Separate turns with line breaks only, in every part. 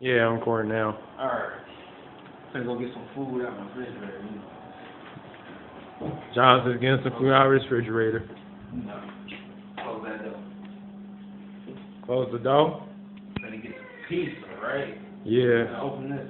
Yeah, I'm recording now.
Alright. Finna go get some food out of my refrigerator,
Jonathan's getting some food out of his refrigerator.
No. Close that door.
Close the door?
Finna get some pizza, right?
Yeah.
Finna open this.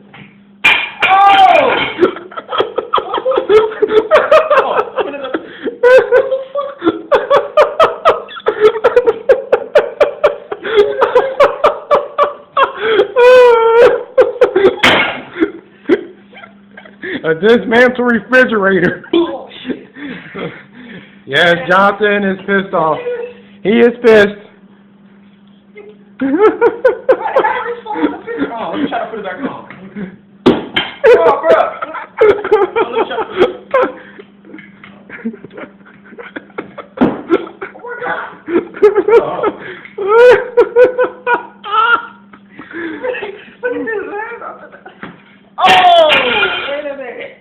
A dismantled refrigerator. Yes, Jonathan is pissed off. He is pissed.
Oh, let me try to put it back on. Oh, bro.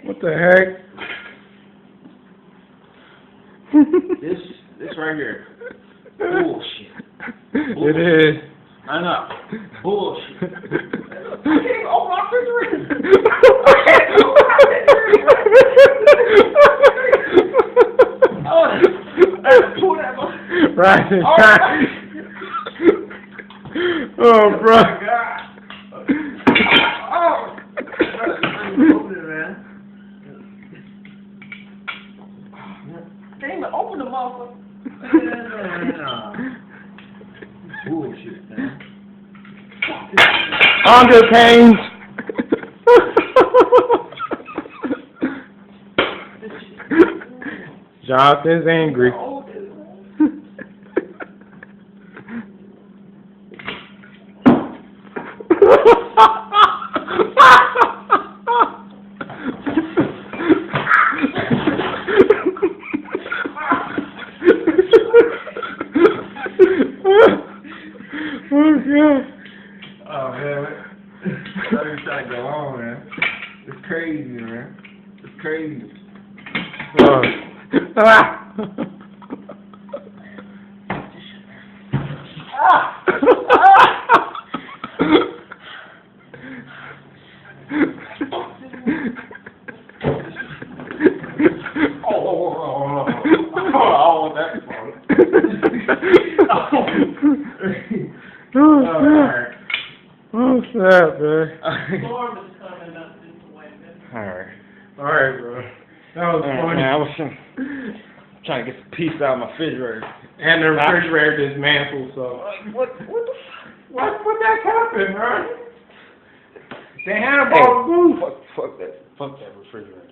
What the heck?
This right here. Bullshit.
It is.
I know. Bullshit. I can't even open my refrigerator.
Right. Oh, bro.
Oh, God. Oh. Open it, man. Can't even open the motherfucker. Bullshit, man.
Andre Pains. Jonathan's angry. Oh, God.
Oh, man. I'm just trying to go on, man. It's crazy, man. It's crazy.
Oh. Oh, snap, man.
Alright.
Alright, bro. That was funny.
I was trying to get some pizza out of my refrigerator.
And the refrigerator dismantled, so.
What the fuck?
What that happened, bro? They had a ball of food.
Fuck that refrigerator.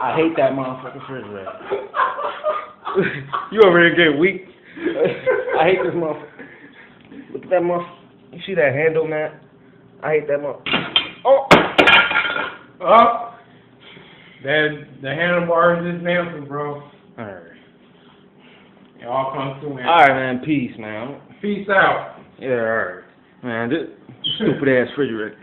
I hate that motherfucking refrigerator. You over here getting weak. I hate this motherfucker. Look at that motherfucker. You see that handle, man? I hate that motherfucker. Oh!
Oh! The handlebar is dismantled, bro.
Alright.
It all comes to an end.
Alright, man. Peace, man.
Peace out.
Yeah, alright. Man, this stupid ass refrigerator.